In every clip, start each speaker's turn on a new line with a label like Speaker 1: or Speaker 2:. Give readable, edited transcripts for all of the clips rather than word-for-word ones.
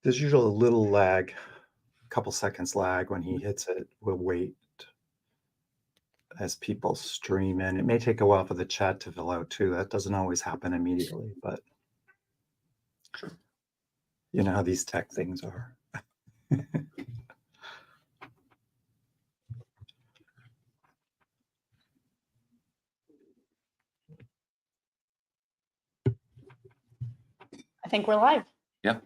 Speaker 1: There's usually a little lag, a couple seconds lag when he hits it. We'll wait as people stream in. It may take a while for the chat to fill out too. That doesn't always happen immediately, but you know how these tech things are.
Speaker 2: I think we're live.
Speaker 3: Yeah.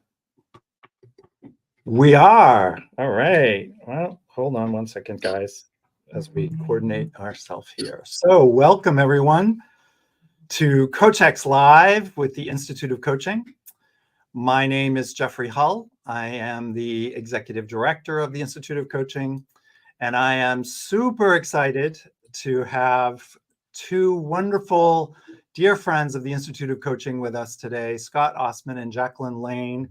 Speaker 1: We are. All right. Well, hold on one second, guys, as we coordinate ourselves here. So welcome, everyone, to CoachX Live with the Institute of Coaching. My name is Jeffrey Hull. I am the Executive Director of the Institute of Coaching, and I am super excited to have two wonderful dear friends of the Institute of Coaching with us today, Scott Osman and Jacquelyn Lane,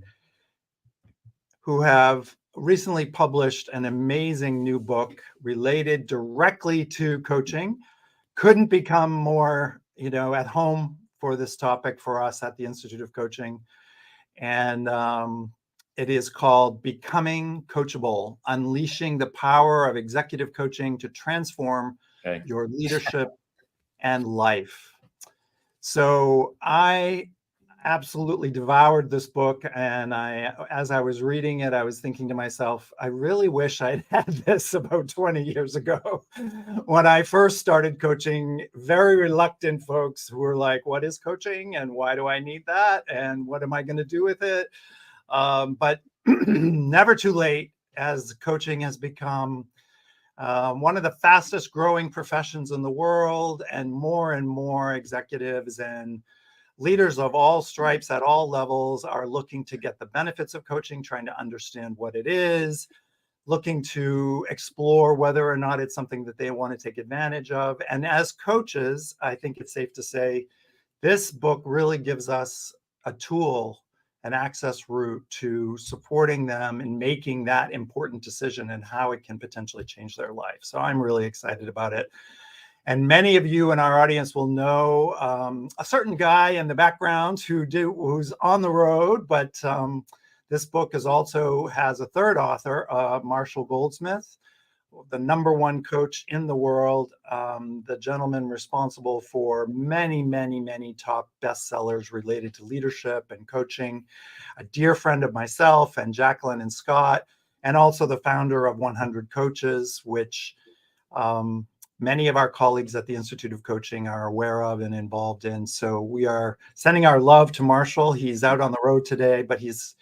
Speaker 1: who have recently published an amazing new book related directly to coaching. Couldn't become more, at home for this topic for us at the Institute of Coaching. And it is called Becoming Coachable, Unleashing the Power of Executive Coaching to Transform Your Leadership and Life. So I absolutely devoured this book. And as I was reading it, I was thinking to myself, I really wish I'd had this about 20 years ago when I first started coaching. Very reluctant folks who were like, what is coaching? And why do I need that? And what am I going to do with it? But never too late, as coaching has become one of the fastest growing professions in the world, and more executives and leaders of all stripes at all levels are looking to get the benefits of coaching, trying to understand what it is, looking to explore whether or not it's something that they want to take advantage of. And as coaches, I think it's safe to say this book really gives us a tool, an access route to supporting them in making that important decision and how it can potentially change their life. So I'm really excited about it. And many of you in our audience will know a certain guy in the background who's on the road, but this book also has a third author, Marshall Goldsmith, the #1 coach in the world, the gentleman responsible for many top bestsellers related to leadership and coaching, a dear friend of myself and Jacquelyn and Scott, and also the founder of 100 Coaches, which many of our colleagues at the Institute of Coaching are aware of and involved in. So we are sending our love to Marshall. He's out on the road today, but his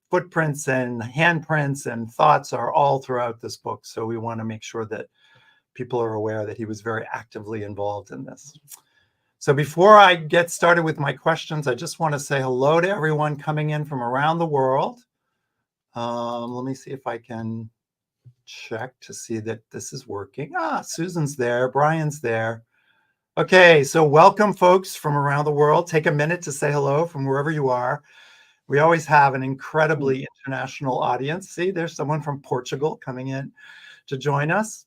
Speaker 1: footprints and handprints and thoughts are all throughout this book. So we want to make sure that people are aware that he was very actively involved in this. So before I get started with my questions, I just want to say hello to everyone coming in from around the world. Let me see if I can check to see that this is working. Susan's there, Brian's there. Okay, so welcome folks from around the world. Take a minute to say hello from wherever you are. We always have an incredibly international audience. See, there's someone from Portugal coming in to join us.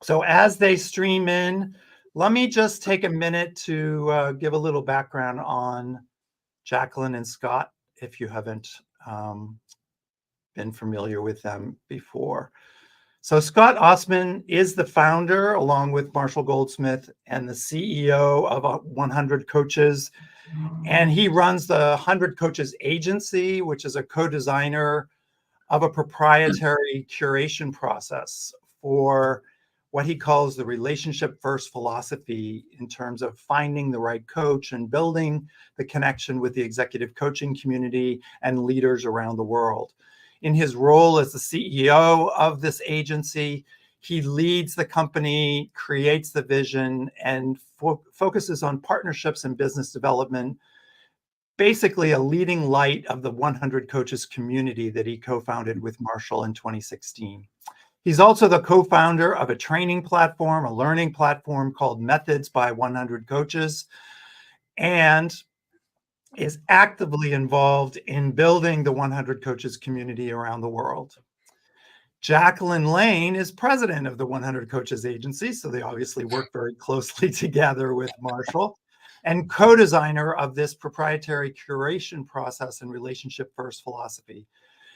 Speaker 1: So as they stream in, let me just take a minute to give a little background on Jacquelyn and Scott, if you haven't been familiar with them before. So Scott Osman is the founder, along with Marshall Goldsmith, and the CEO of 100 Coaches. And he runs the 100 Coaches Agency, which is a co-designer of a proprietary curation process for what he calls the relationship first philosophy in terms of finding the right coach and building the connection with the executive coaching community and leaders around the world. In his role as the CEO of this agency, he leads the company, creates the vision, and focuses on partnerships and business development, basically a leading light of the 100 Coaches community that he co-founded with Marshall in 2016. He's also the co-founder of a training platform, a learning platform called Methods by 100 Coaches, and is actively involved in building the 100 Coaches community around the world. Jacquelyn Lane is president of the 100 Coaches Agency, so they obviously work very closely together with Marshall. and co-designer of this proprietary curation process and relationship first philosophy.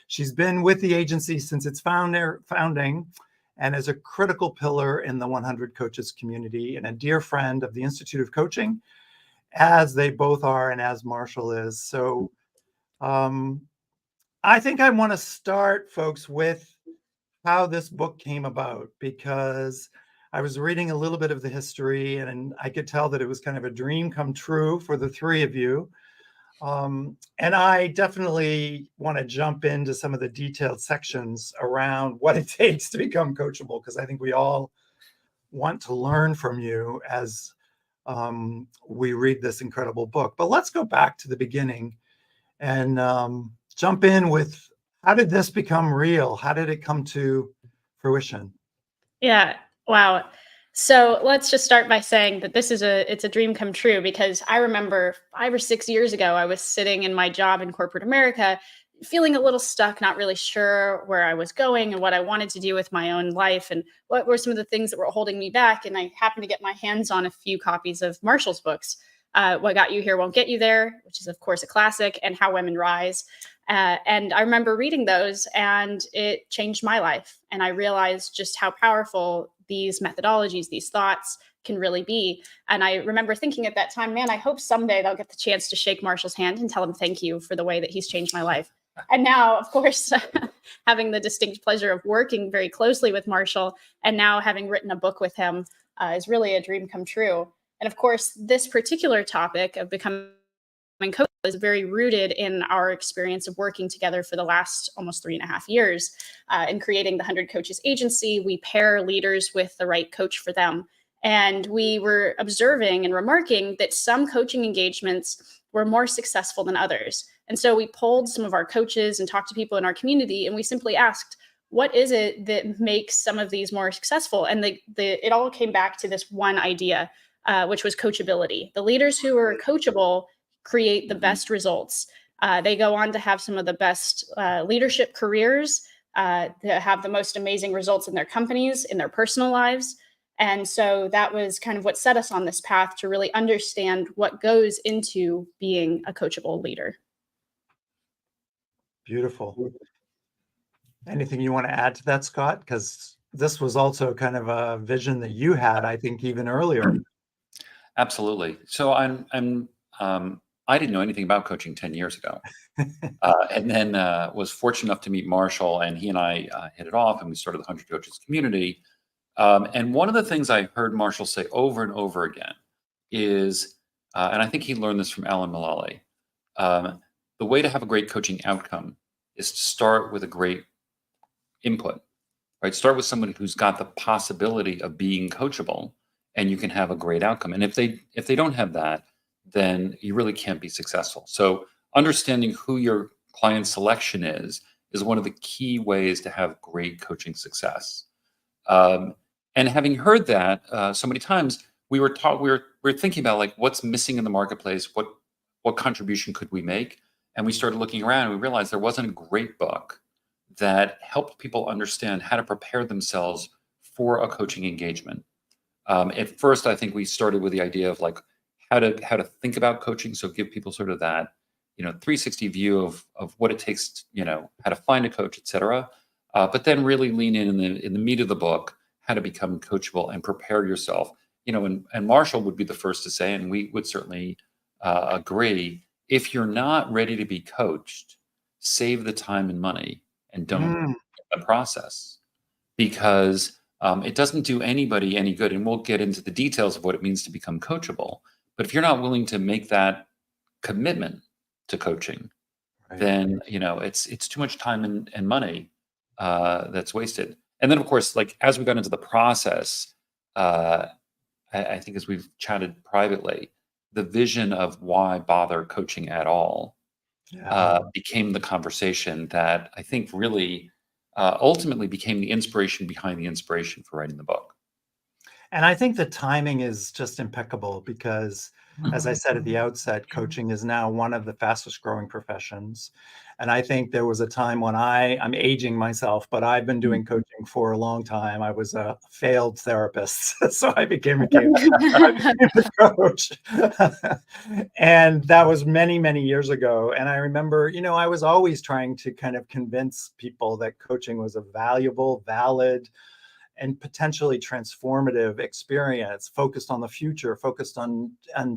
Speaker 1: She's been with the agency since its founding and is a critical pillar in the 100 Coaches community and a dear friend of the Institute of Coaching, as they both are and as Marshall is. So I think I want to start, folks, with how this book came about, because I was reading a little bit of the history and I could tell that it was kind of a dream come true for the three of you. And I definitely want to jump into some of the detailed sections around what it takes to become coachable, because I think we all want to learn from you as we read this incredible book. But let's go back to the beginning and jump in with, how did this become real? How did it come to fruition?
Speaker 2: Yeah. Wow. So let's just start by saying that it's a dream come true, because I remember 5 or 6 years ago, I was sitting in my job in corporate America, feeling a little stuck, not really sure where I was going and what I wanted to do with my own life and what were some of the things that were holding me back. And I happened to get my hands on a few copies of Marshall's books, What Got You Here Won't Get You There, which is, of course, a classic, and How Women Rise. And I remember reading those, and it changed my life. And I realized just how powerful these methodologies, these thoughts can really be. And I remember thinking at that time, man, I hope someday they'll get the chance to shake Marshall's hand and tell him thank you for the way that he's changed my life. And now, of course, having the distinct pleasure of working very closely with Marshall and now having written a book with him is really a dream come true. And of course, this particular topic of becoming coachable is very rooted in our experience of working together for the last almost 3.5 years in creating the 100 Coaches agency. We pair leaders with the right coach for them. And we were observing and remarking that some coaching engagements were more successful than others. And so we polled some of our coaches and talked to people in our community, and we simply asked, what is it that makes some of these more successful? And it all came back to this one idea, which was coachability. The leaders who are coachable create the best results. They go on to have some of the best leadership careers, to have the most amazing results in their companies, in their personal lives. And so that was kind of what set us on this path to really understand what goes into being a coachable leader.
Speaker 1: Beautiful. Anything you want to add to that, Scott? Because this was also kind of a vision that you had, I think, even earlier.
Speaker 3: Absolutely. So I didn't know anything about coaching 10 years ago. And then was fortunate enough to meet Marshall, and he and I hit it off, and we started the 100 Coaches community. And one of the things I heard Marshall say over and over again is, and I think he learned this from Alan Mulally, the way to have a great coaching outcome is to start with a great input, right? Start with somebody who's got the possibility of being coachable, and you can have a great outcome. And if they don't have that, then you really can't be successful. So understanding who your client selection is one of the key ways to have great coaching success. And having heard that so many times, we were thinking about, like, what's missing in the marketplace, what contribution could we make? And we started looking around, and we realized there wasn't a great book that helped people understand how to prepare themselves for a coaching engagement. At first, I think we started with the idea of, like, how to think about coaching. So give people sort of that, 360 view of what it takes, how to find a coach, et cetera. But then really lean in the meat of the book, how to become coachable and prepare yourself. And Marshall would be the first to say, and we would certainly agree, if you're not ready to be coached, save the time and money and don't the process, because it doesn't do anybody any good. And we'll get into the details of what it means to become coachable. But if you're not willing to make that commitment to coaching, right, then it's too much time and money that's wasted. And then, of course, like, as we got into the process, I think as we've chatted privately, the vision of why bother coaching at all became the conversation that I think really ultimately became the inspiration behind the inspiration for writing the book.
Speaker 1: And I think the timing is just impeccable because, as I said at the outset, coaching is now one of the fastest growing professions. And I think there was a time when I'm aging myself, but I've been doing coaching for a long time. I was a failed therapist, so I became a coach. And that was many, many years ago. And I remember, I was always trying to kind of convince people that coaching was a valuable, valid, and potentially transformative experience, focused on the future, focused on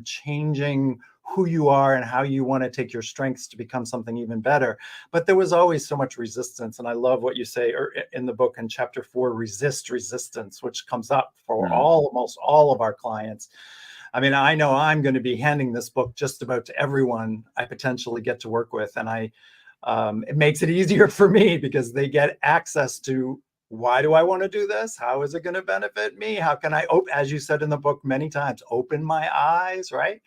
Speaker 1: changing who you are and how you want to take your strengths to become something even better. But there was always so much resistance. And I love what you say in the book in chapter 4, resist resistance, which comes up for almost all of our clients. I mean, I know I'm going to be handing this book just about to everyone I potentially get to work with. And it makes it easier for me because they get access to, why do I want to do this? How is it going to benefit me? How can I, as you said in the book many times, open my eyes, right?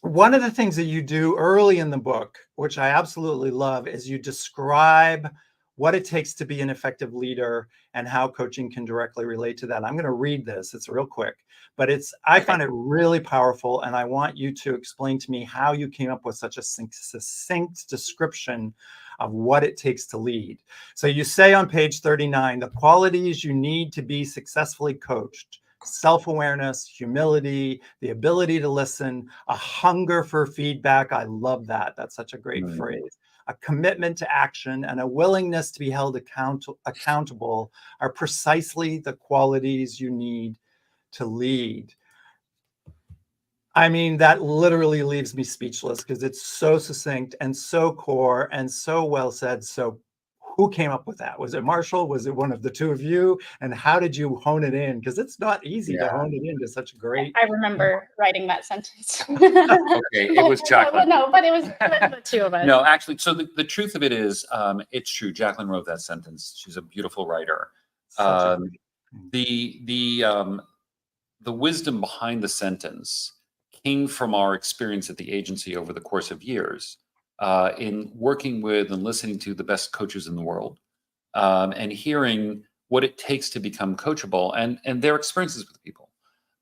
Speaker 1: One of the things that you do early in the book, which I absolutely love, is you describe what it takes to be an effective leader and how coaching can directly relate to that. I'm going to read this. It's real quick, but I find it really powerful. And I want you to explain to me how you came up with such a succinct description of what it takes to lead. So you say on page 39, the qualities you need to be successfully coached: self-awareness, humility, the ability to listen, a hunger for feedback. I love that. That's such a great phrase. A commitment to action and a willingness to be held accountable are precisely the qualities you need to lead. I mean, that literally leaves me speechless because it's so succinct and so core and so well said. So who came up with that? Was it Marshall? Was it one of the two of you? And how did you hone it in? Because it's not easy to hone it into such great.
Speaker 2: I remember writing that sentence.
Speaker 3: Okay, it was Jacquelyn.
Speaker 2: No, but it was the two of us.
Speaker 3: No, actually, so the truth of it is, it's true. Jacquelyn wrote that sentence. She's a beautiful writer. The wisdom behind the sentence came from our experience at the agency over the course of years, in working with and listening to the best coaches in the world, and hearing what it takes to become coachable and their experiences with people.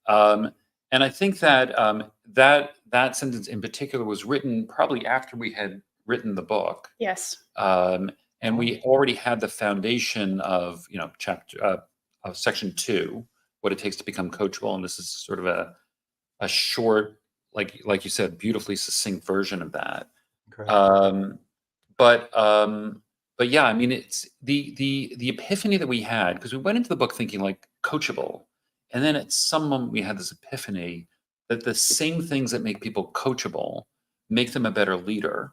Speaker 3: And I think that that sentence in particular was written probably after we had written the book.
Speaker 2: Yes.
Speaker 3: And we already had the foundation of, chapter of section 2, what it takes to become coachable. And this is sort of a short, like you said, beautifully succinct version of that. But yeah, I mean, it's the epiphany that we had, because we went into the book thinking like coachable, and then at some moment we had this epiphany that the same things that make people coachable make them a better leader,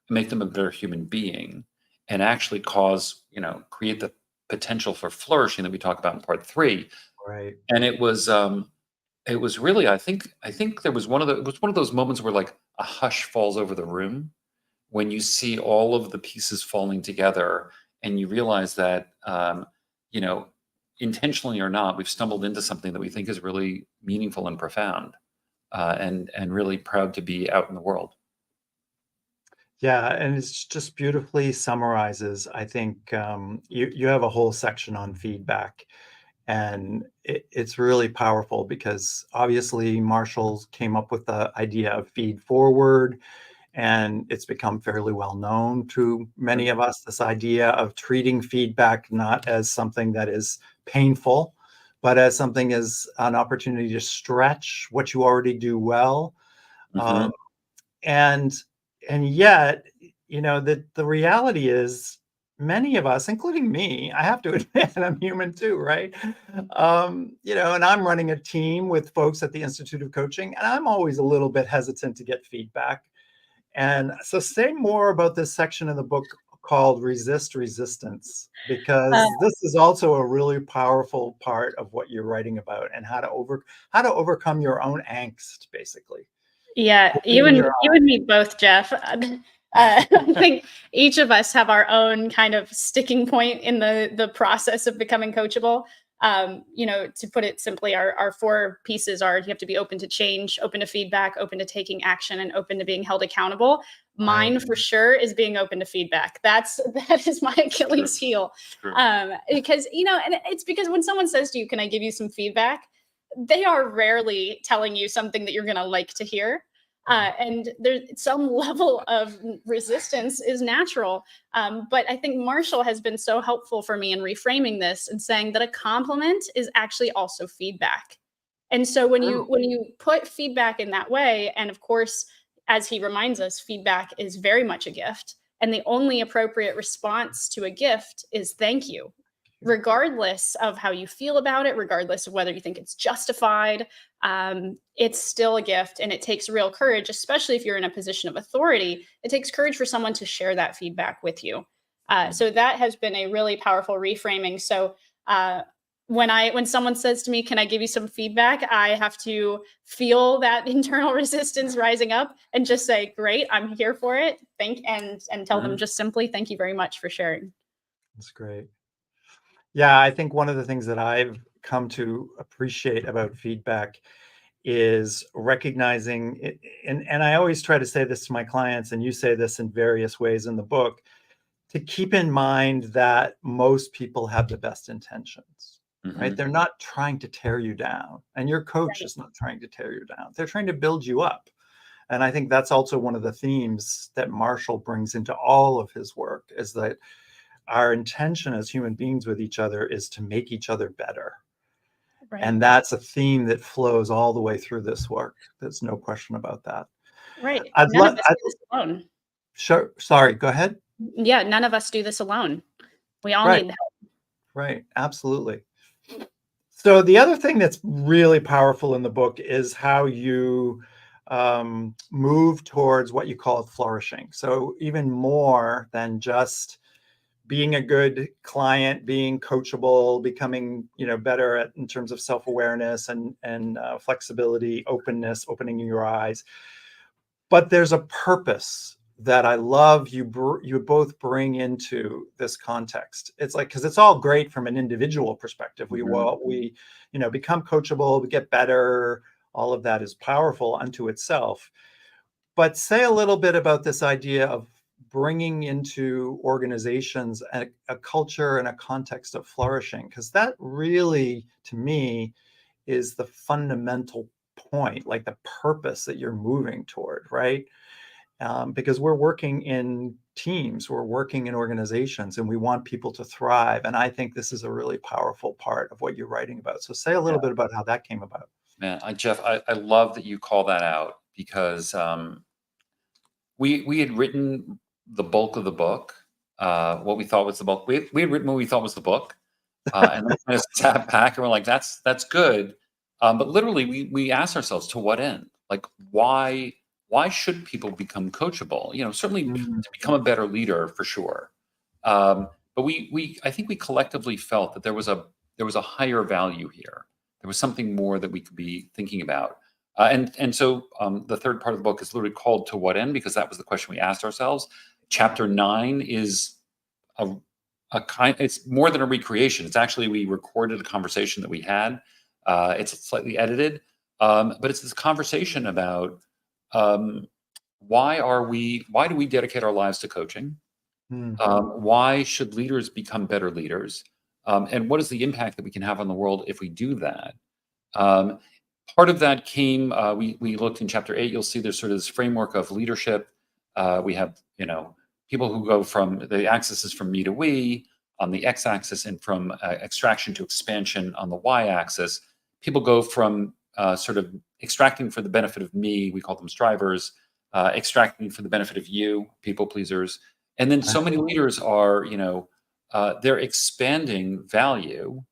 Speaker 3: make them a better human being, and actually create the potential for flourishing that we talk about in part 3.
Speaker 1: Right.
Speaker 3: And it was really, I think it was one of those moments where like a hush falls over the room when you see all of the pieces falling together and you realize that, intentionally or not, we've stumbled into something that we think is really meaningful and profound, and really proud to be out in the world.
Speaker 1: Yeah, and it's just beautifully summarizes. I think you have a whole section on feedback, and it's really powerful because obviously Marshall came up with the idea of feed forward, and it's become fairly well known to many of us, this idea of treating feedback not as something that is painful, but as something as an opportunity to stretch what you already do well. And yet, the reality is many of us, including me, I have to admit, I'm human too, right? And I'm running a team with folks at the Institute of Coaching, and I'm always a little bit hesitant to get feedback. And so say more about this section of the book called Resist Resistance, because this is also a really powerful part of what you're writing about, and how to overcome your own angst, basically.
Speaker 2: Yeah, you and me both, Jeff. I think each of us have our own kind of sticking point in the process of becoming coachable. To put it simply, our 4 pieces are: you have to be open to change, open to feedback, open to taking action, and open to being held accountable.
Speaker 1: Right.
Speaker 2: Mine for sure is being open to feedback. That is my Achilles heel. Because, and it's because when someone says to you, "Can I give you some feedback?" they are rarely telling you something that you're going to like to hear. And there's some level of resistance is natural. But I think Marshall has been so helpful for me in reframing this and saying that a compliment is actually also feedback. And so when you put feedback in that way, and of course, as he reminds us, feedback is very much a gift. And the only appropriate response to a gift is thank you, regardless of how you feel about it, regardless of whether you think it's justified. It's still a gift, and it takes real courage, especially if you're in a position of authority. It takes courage for someone to share that feedback with you. So that has been a really powerful reframing. So when someone says to me, "Can I give you some feedback?" I have to feel that internal resistance rising up and just say, "Great, I'm here for it." And tell them just simply, "Thank you very much for sharing."
Speaker 1: That's great. Yeah, I think one of the things that I've come to appreciate about feedback is recognizing it, and I always try to say this to my clients, and you say this in various ways in the book, to keep in mind that most people have the best intentions, right? They're not trying to tear you down, and your coach is not trying to tear you down. They're trying to build you up. And I think that's also one of the themes that Marshall brings into all of his work, is that our intention as human beings with each other is to make each other better.
Speaker 2: Right.
Speaker 1: And that's a theme that flows all the way through this work. There's no question about that.
Speaker 2: Right.
Speaker 1: I'd
Speaker 2: None of
Speaker 1: love.
Speaker 2: us do this alone.
Speaker 1: Sure. Sorry. Go ahead.
Speaker 2: Yeah, none of us do this alone. We all
Speaker 1: Right.
Speaker 2: need help.
Speaker 1: Right. Absolutely. So the other thing that's really powerful in the book is how you move towards what you call flourishing. So even more than just being a good client, being coachable, becoming better at in terms of self-awareness and flexibility, openness, opening your eyes. But there's a purpose that I love you both bring into this context. It's like, because it's all great from an individual perspective. We become coachable, we get better. All of that is powerful unto itself. But say a little bit about this idea of bringing into organizations a culture and a context of flourishing, because that really, to me, is the fundamental point, like the purpose that you're moving toward, right? Because we're working in teams, we're working in organizations, and we want people to thrive. And I think this is a really powerful part of what you're writing about. So say a little bit about how that came about.
Speaker 3: Man, Jeff, I love that you call that out, because we had written the bulk of the book, what we thought was the bulk. We had written what we thought was the book, and then we kind of sat back and we're like, that's good. But literally, we asked ourselves, to what end? Like, why should people become coachable? Certainly to become a better leader, for sure. But I think we collectively felt that there was a higher value here. There was something more that we could be thinking about. And so the third part of the book is literally called "To What End?" because that was the question we asked ourselves. Chapter 9 is it's more than a recreation. It's actually, we recorded a conversation that we had. It's slightly edited, but it's this conversation about why do we dedicate our lives to coaching? Why should leaders become better leaders? And what is the impact that we can have on the world if we do that? Part of that came, we looked in chapter 8, you'll see there's sort of this framework of leadership. We have, people who go from, the axis is from me to we on the x-axis, and from extraction to expansion on the y-axis. People go from sort of extracting for the benefit of me, we call them strivers, extracting for the benefit of you, people pleasers. And then so many leaders are, they're expanding value,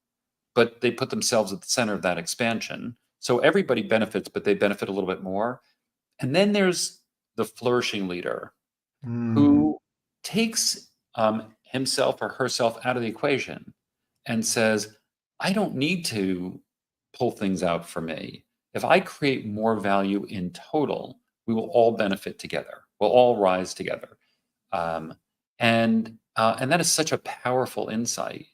Speaker 3: but they put themselves at the center of that expansion. So everybody benefits, but they benefit a little bit more. And then there's the flourishing leader who takes himself or herself out of the equation and says, I don't need to pull things out for me. If I create more value in total, we will all benefit together. We'll all rise together. And that is such a powerful insight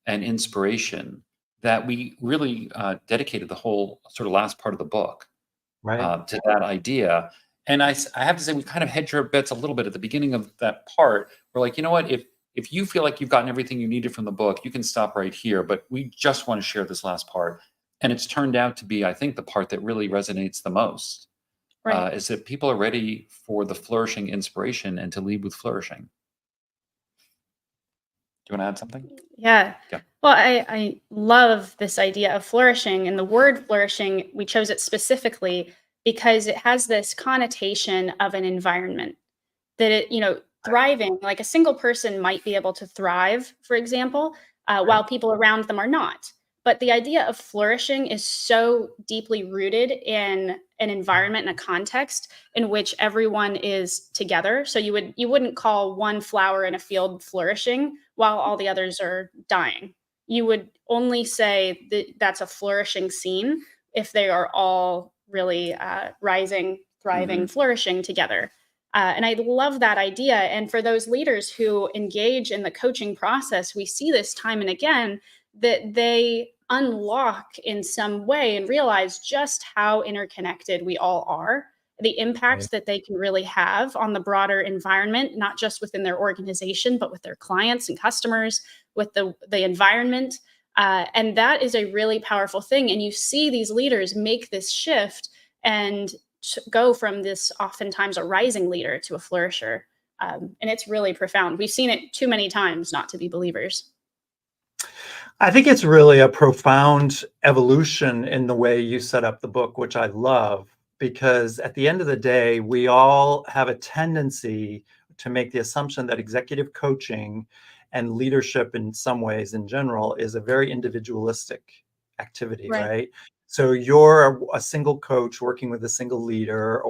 Speaker 3: and inspiration that we really dedicated the whole sort of last part of the book
Speaker 1: Right.
Speaker 3: to that idea. And I have to say, we kind of hedged our bets a little bit at the beginning of that part. We're like, you know what, if you feel like you've gotten everything you needed from the book, you can stop right here. But we just want to share this last part. And it's turned out to be, I think, the part that really resonates the most,
Speaker 2: Right.
Speaker 3: is that people are ready for the flourishing inspiration and to lead with flourishing. Do you want to add something?
Speaker 2: Yeah.
Speaker 3: Yeah.
Speaker 2: Well, I love this idea of flourishing, and the word flourishing, we chose it specifically because it has this connotation of an environment that thriving, like a single person might be able to thrive, for example, while people around them are not. But the idea of flourishing is so deeply rooted in an environment and a context in which everyone is together. So you wouldn't call one flower in a field flourishing while all the others are dying. You would only say that that's a flourishing scene if they are all really rising, thriving, flourishing together. And I love that idea. And for those leaders who engage in the coaching process, we see this time and again that they unlock in some way and realize just how interconnected we all are, the impact
Speaker 1: Right.
Speaker 2: that they can really have on the broader environment, not just within their organization, but with their clients and customers, with the environment. And that is a really powerful thing. And you see these leaders make this shift and go from this oftentimes a rising leader to a flourisher. And it's really profound. We've seen it too many times not to be believers.
Speaker 1: I think it's really a profound evolution in the way you set up the book, which I love, because at the end of the day, we all have a tendency to make the assumption that executive coaching and leadership in some ways in general is a very individualistic activity,
Speaker 2: Right.
Speaker 1: right? So you're a single coach working with a single leader,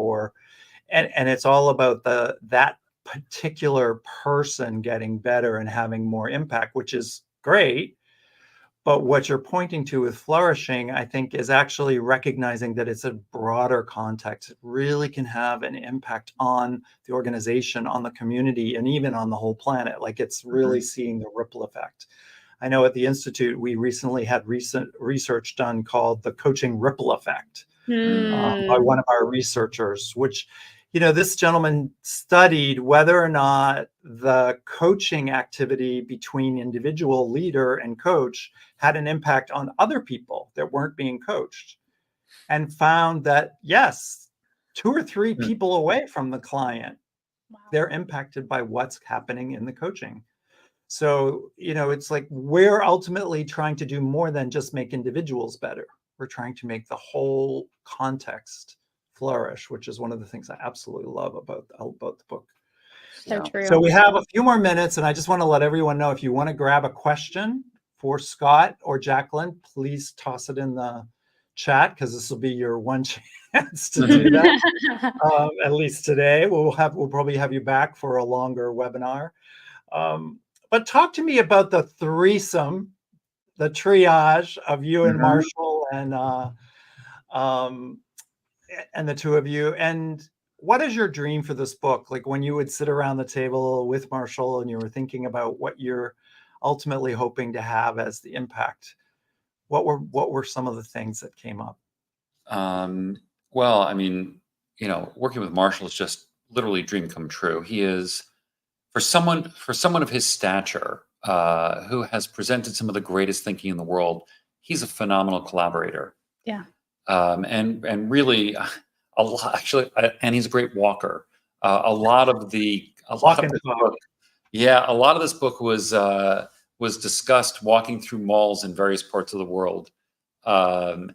Speaker 1: and it's all about that particular person getting better and having more impact, which is great. But what you're pointing to with flourishing, I think, is actually recognizing that it's a broader context. It really can have an impact on the organization, on the community, and even on the whole planet. Like, it's really seeing the ripple effect. I know at the Institute, we recently had recent research done called the coaching ripple effect by one of our researchers, which, this gentleman studied whether or not the coaching activity between individual leader and coach had an impact on other people that weren't being coached, and found that, yes, 2 or 3 people away from the client,
Speaker 2: Wow.
Speaker 1: they're impacted by what's happening in the coaching. So, it's like we're ultimately trying to do more than just make individuals better. We're trying to make the whole context flourish, which is one of the things I absolutely love about the book.
Speaker 2: So true.
Speaker 1: So we have a few more minutes, and I just want to let everyone know, if you want to grab a question for Scott or Jacquelyn, please toss it in the chat, because this will be your one chance to do that. At least today. We'll probably have you back for a longer webinar. But talk to me about the threesome, the triage of you and Marshall, and the two of you. And what is your dream for this book? Like, when you would sit around the table with Marshall and you were thinking about what you're ultimately hoping to have as the impact, what were some of the things that came up?
Speaker 3: Well, I mean, working with Marshall is just literally a dream come true. He is, for someone of his stature, who has presented some of the greatest thinking in the world, he's a phenomenal collaborator.
Speaker 2: Yeah.
Speaker 3: And really, a lot actually, and he's a great walker. A lot of this book was discussed walking through malls in various parts of the world, and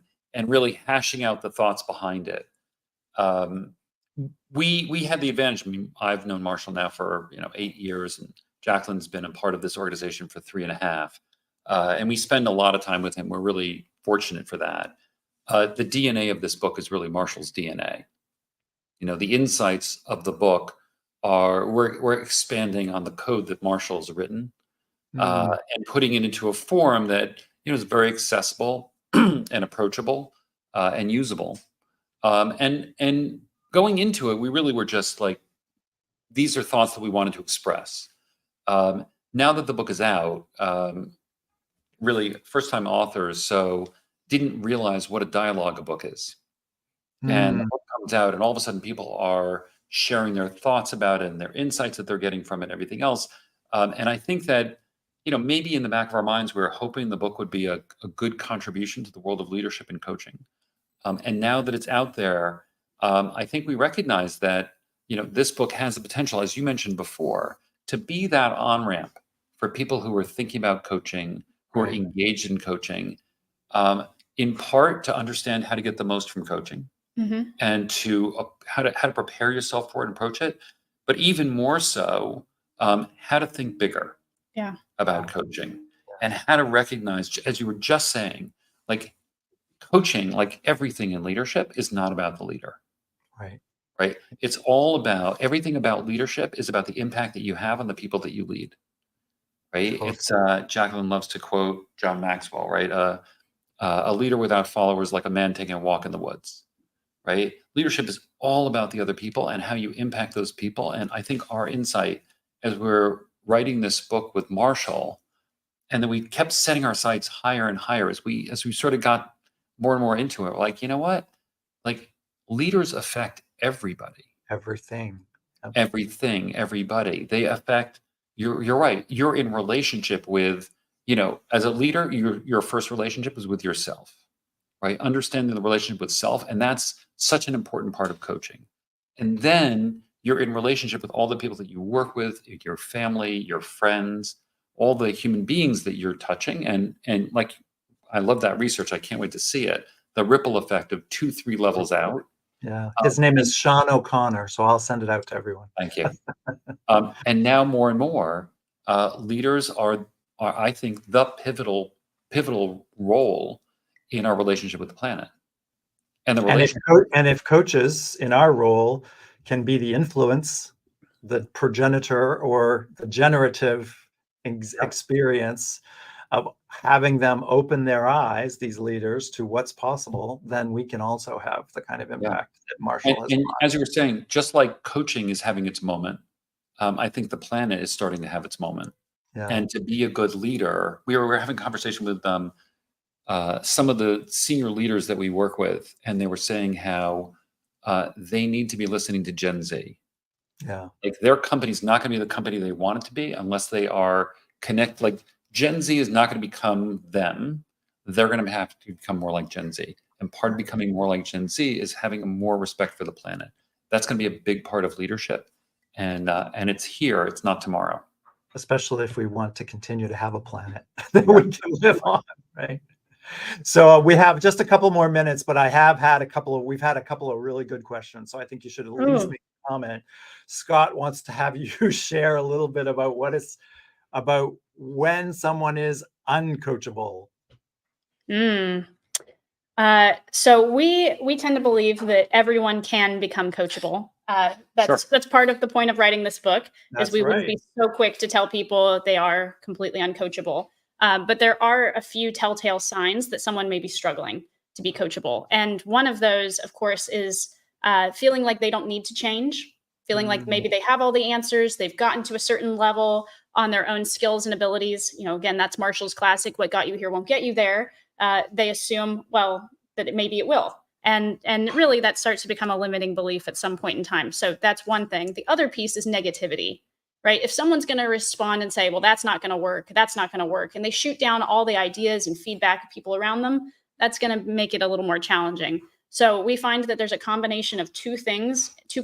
Speaker 3: really hashing out the thoughts behind it. We had the advantage. I mean, I've known Marshall now for 8 years, and Jacquelyn's been a part of this organization for 3.5, and we spend a lot of time with him. We're really fortunate for that. The DNA of this book is really Marshall's DNA. The insights of the book are we're expanding on the code that Marshall's written, and putting it into a form that is very accessible and approachable, and usable. And going into it, we really were just like, these are thoughts that we wanted to express. Now that the book is out, really first-time authors, so didn't realize what a dialogue a book is. And the book comes out, and all of a sudden people are sharing their thoughts about it and their insights that they're getting from it and everything else. And I think that, maybe in the back of our minds, we were hoping the book would be a good contribution to the world of leadership and coaching. And now that it's out there, I think we recognize that, this book has the potential, as you mentioned before, to be that on-ramp for people who are thinking about coaching, who are
Speaker 1: Right.
Speaker 3: engaged in coaching, in part to understand how to get the most from coaching and to how to prepare yourself for it and approach it, but even more so, how to think bigger
Speaker 2: Yeah.
Speaker 3: about coaching and how to recognize, as you were just saying, like coaching, like everything in leadership, is not about the leader,
Speaker 1: Right.
Speaker 3: right? It's all about, everything about leadership is about the impact that you have on the people that you lead, right?
Speaker 1: Totally.
Speaker 3: It's Jacquelyn loves to quote John Maxwell, right? A leader without followers, like a man taking a walk in the woods. Right? Leadership is all about the other people and how you impact those people. And I think our insight as we're writing this book with Marshall, and then we kept setting our sights higher and higher as we sort of got more and more into it. We're like, you know what? Like, leaders affect everybody,
Speaker 1: Everything.
Speaker 3: everything, everybody. They affect, you're right. You're in relationship with, as a leader, your first relationship is with yourself. Right? Understanding the relationship with self. And that's such an important part of coaching. And then you're in relationship with all the people that you work with, your family, your friends, all the human beings that you're touching. And like, I love that research. I can't wait to see it. The ripple effect of 2-3 levels out.
Speaker 1: Yeah. His name is Sean O'Connor, so I'll send it out to everyone.
Speaker 3: Thank you. And now more and more leaders are, I think, the pivotal role in our relationship with the planet. And the relationship.
Speaker 1: And if coaches in our role can be the influence, the progenitor or the generative experience of having them open their eyes, these leaders, to what's possible, then we can also have the kind of impact that Marshall has.
Speaker 3: And as you were saying, just like coaching is having its moment, I think the planet is starting to have its moment.
Speaker 1: Yeah.
Speaker 3: And to be a good leader, we were having a conversation with some of the senior leaders that we work with, and they were saying how they need to be listening to Gen Z.
Speaker 1: Yeah.
Speaker 3: Like, their company's not going to be the company they want it to be unless they are connect. Like, Gen Z is not going to become them. They're going to have to become more like Gen Z. And part of becoming more like Gen Z is having more respect for the planet. That's going to be a big part of leadership. And it's here. It's not tomorrow.
Speaker 1: Especially if we want to continue to have a planet that we can live on, right? So we have just a couple more minutes, but we've had a couple of really good questions. So I think you should at least make a comment. Scott wants to have you share a little bit about about when someone is uncoachable.
Speaker 2: So we tend to believe that everyone can become coachable. That's part of the point of writing this book, is we wouldn't be so quick to tell people they are completely uncoachable. But there are a few telltale signs that someone may be struggling to be coachable. And one of those, of course, is feeling like they don't need to change, feeling like maybe they have all the answers, they've gotten to a certain level on their own skills and abilities. Again, that's Marshall's classic, what got you here won't get you there. They assume, that maybe it will. And really that starts to become a limiting belief at some point in time. So that's one thing. The other piece is negativity, right? If someone's going to respond and say, well, that's not going to work, and they shoot down all the ideas and feedback of people around them, that's going to make it a little more challenging. So we find that there's a combination of two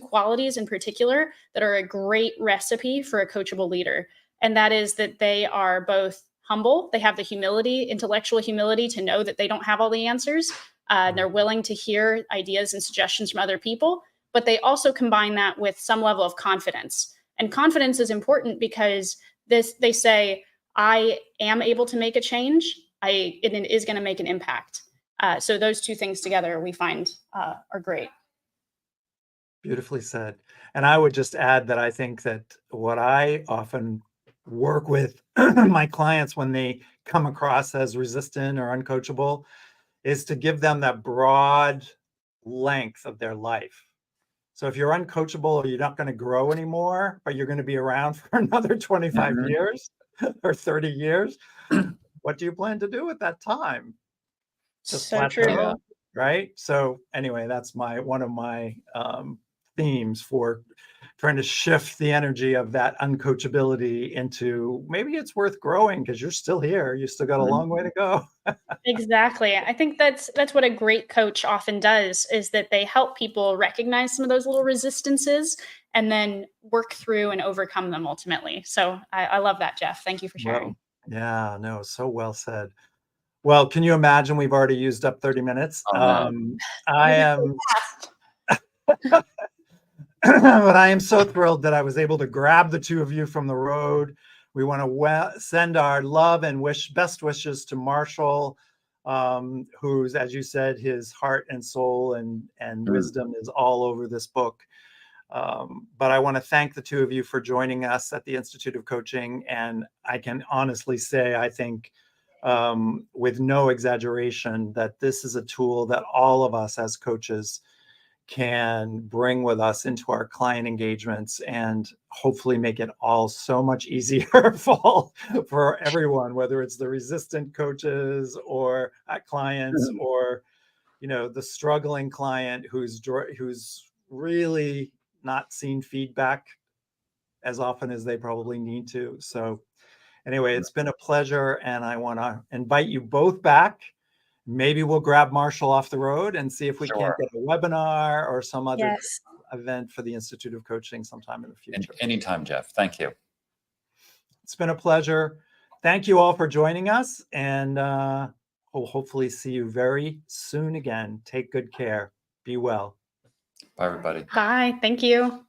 Speaker 2: qualities in particular that are a great recipe for a coachable leader. And that is that they are both humble. They have the humility, intellectual humility, to know that they don't have all the answers. They're willing to hear ideas and suggestions from other people, but they also combine that with some level of confidence. And confidence is important because they say, I am able to make a change. It is going to make an impact. So those two things together we find are great.
Speaker 1: Beautifully said. And I would just add that I think that what I often work with my clients when they come across as resistant or uncoachable is to give them that broad length of their life. So if you're uncoachable, you're not going to grow anymore, but you're going to be around for another 25 years or 30 years. what do you plan to do with that time? Just
Speaker 2: So
Speaker 1: plateau,
Speaker 2: true.
Speaker 3: Yeah.
Speaker 1: right? So anyway, that's one of my themes for trying to shift the energy of that uncoachability into maybe it's worth growing because you're still here. You still got a long way to go.
Speaker 2: Exactly. I think that's what a great coach often does, is that they help people recognize some of those little resistances and then work through and overcome them ultimately. So I love that, Jeff. Thank you for sharing.
Speaker 1: Well, yeah, no, so well said. Well, can you imagine we've already used up 30 minutes?
Speaker 3: Oh, no.
Speaker 1: I
Speaker 2: Moving
Speaker 1: am,
Speaker 2: fast.
Speaker 1: but I am so thrilled that I was able to grab the two of you from the road. We want to send our love and best wishes to Marshall, who's, as you said, his heart and soul and wisdom is all over this book. But I want to thank the two of you for joining us at the Institute of Coaching. And I can honestly say, I think, with no exaggeration, that this is a tool that all of us as coaches can bring with us into our client engagements and hopefully make it all so much easier for everyone, whether it's the resistant coaches or clients or, the struggling client who's really not seen feedback as often as they probably need to. So anyway, it's been a pleasure, and I want to invite you both back. Maybe we'll grab Marshall off the road and see if we can't get a webinar or some other
Speaker 2: Yes.
Speaker 1: event for the Institute of Coaching sometime in the future.
Speaker 3: Anytime, Jeff. Thank you.
Speaker 1: It's been a pleasure. Thank you all for joining us, and we'll hopefully see you very soon again. Take good care. Be well.
Speaker 3: Bye, everybody.
Speaker 2: Bye. Thank you.